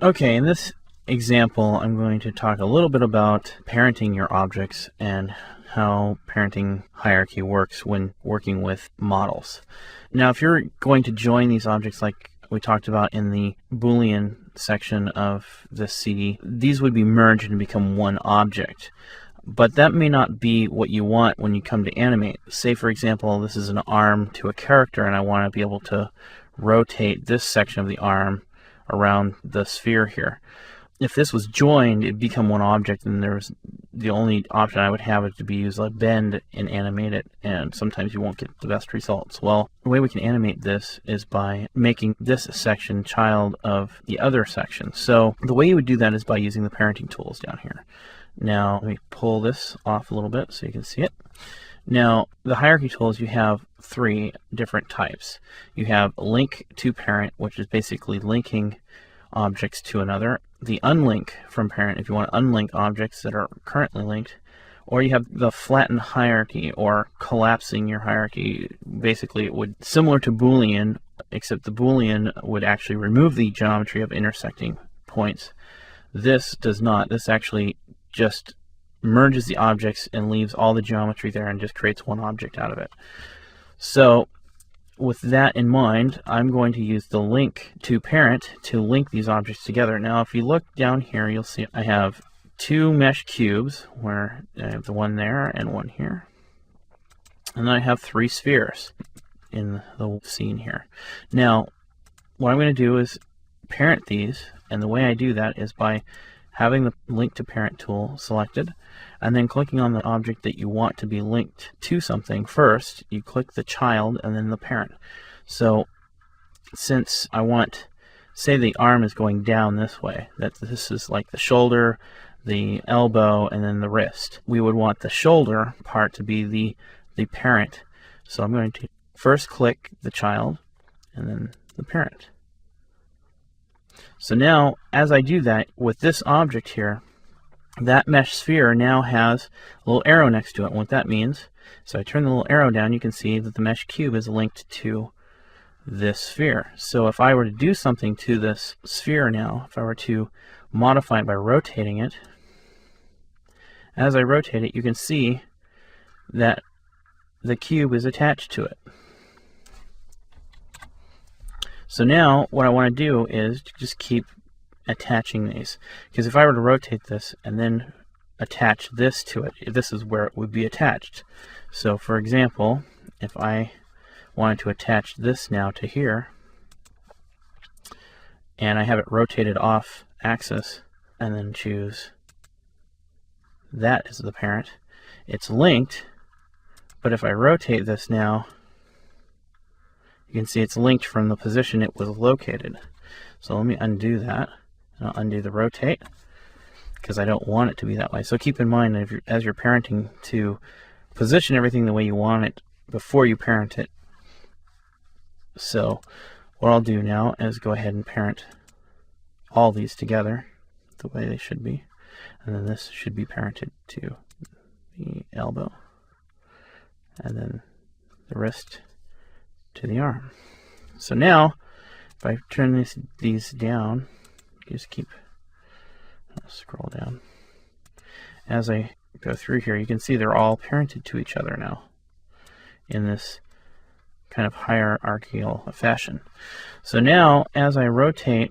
Okay, in this example, I'm going to talk a little bit about parenting your objects and how parenting hierarchy works when working with models. Now, if you're going to join these objects like we talked about in the Boolean section of this CD, these would be merged and become one object. But that may not be what you want when you come to animate. Say, for example, this is an arm to a character, and I want to be able to rotate this section of the arm around the sphere here. If this was joined, it'd become one object, and the only option I would have is to be use like bend and animate it, and sometimes you won't get the best results. Well, the way we can animate this is by making this section child of the other section. So the way you would do that is by using the parenting tools down here. Now let me pull this off a little bit so you can see it. Now, the hierarchy tools, you have three different types. You have link to parent, which is basically linking objects to another. The unlink from parent, if you want to unlink objects that are currently linked. Or you have the flatten hierarchy, or collapsing your hierarchy. Basically, it would, similar to Boolean, except the Boolean would actually remove the geometry of intersecting points. This does not. This actually just merges the objects and leaves all the geometry there and just creates one object out of it. So with that in mind, I'm going to use the link to parent to link these objects together. Now if you look down here, you'll see I have two mesh cubes, where I have the one there and one here, and then I have three spheres in the scene here. Now what I'm going to do is parent these, and the way I do that is by having the link to parent tool selected, and then clicking on the object that you want to be linked to something first. You click the child and then the parent. So since I want, say the arm is going down this way, that this is like the shoulder, the elbow, and then the wrist, we would want the shoulder part to be the parent. So I'm going to first click the child and then the parent. So now, as I do that with this object here, that mesh sphere now has a little arrow next to it. And what that means, so I turn the little arrow down, you can see that the mesh cube is linked to this sphere. So if I were to do something to this sphere now, if I were to modify it by rotating it, as I rotate it, you can see that the cube is attached to it. So now what I want to do is just keep attaching these, because if I were to rotate this and then attach this to it, this is where it would be attached. So for example, if I wanted to attach this now to here, and I have it rotated off axis, and then choose that as the parent, it's linked, but if I rotate this now, you can see it's linked from the position it was located. So let me undo that, and I'll undo the rotate, because I don't want it to be that way. So keep in mind that as you're parenting, to position everything the way you want it before you parent it. So what I'll do now is go ahead and parent all these together the way they should be, and then this should be parented to the elbow, and then the wrist to the arm. So now if I turn these down, just keep, I'll scroll down. As I go through here, you can see they're all parented to each other now in this kind of hierarchical fashion. So now as I rotate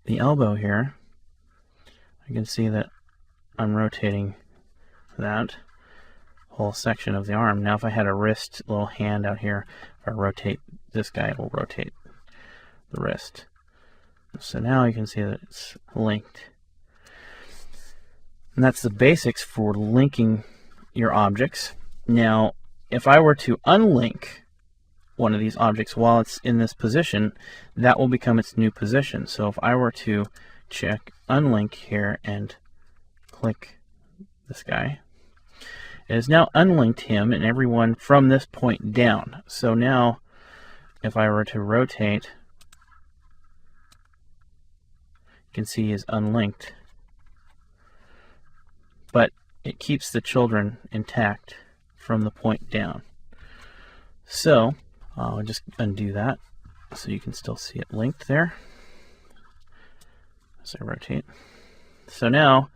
the elbow here, I can see that I'm rotating that whole section of the arm. Now if I had a wrist, little hand out here, if I rotate this guy, it will rotate the wrist. So now you can see that it's linked. And that's the basics for linking your objects. Now if I were to unlink one of these objects while it's in this position, that will become its new position. So if I were to check unlink here and click this guy, it has now unlinked him and everyone from this point down. So now if I were to rotate, you can see he is unlinked, but it keeps the children intact from the point down. So I'll just undo that so you can still see it linked there. as I rotate. So now,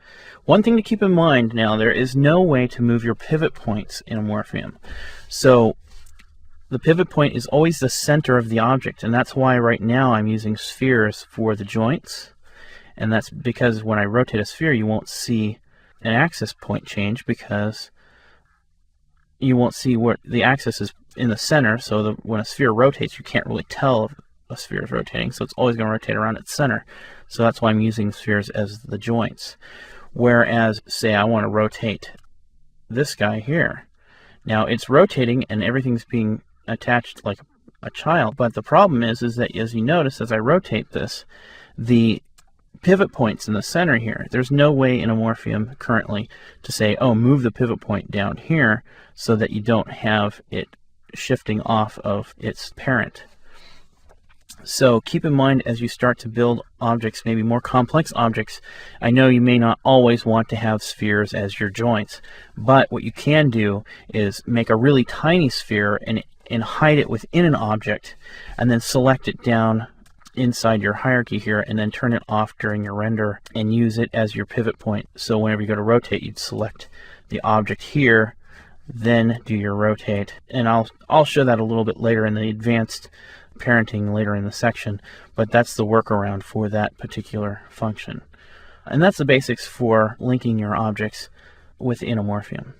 one thing to keep in mind now, there is no way to move your pivot points in Amorphium. So the pivot point is always the center of the object, and that's why right now I'm using spheres for the joints. And that's because when I rotate a sphere, you won't see an axis point change, because you won't see where the axis is in the center. So when a sphere rotates, you can't really tell if a sphere is rotating, so it's always going to rotate around its center. So that's why I'm using spheres as the joints. Whereas, say I want to rotate this guy here. Now it's rotating and everything's being attached like a child, but the problem is that, as you notice, as I rotate this, the pivot points in the center here, there's no way in Amorphium currently to say, oh, move the pivot point down here so that you don't have it shifting off of its parent. So keep in mind as you start to build objects, maybe more complex objects, I know you may not always want to have spheres as your joints, but what you can do is make a really tiny sphere and hide it within an object, and then select it down inside your hierarchy here, and then turn it off during your render and use it as your pivot point. So whenever you go to rotate, you'd select the object here, then do your rotate. And I'll show that a little bit later in the advanced parenting later in the section, but that's the workaround for that particular function. And that's the basics for linking your objects within Amorphium.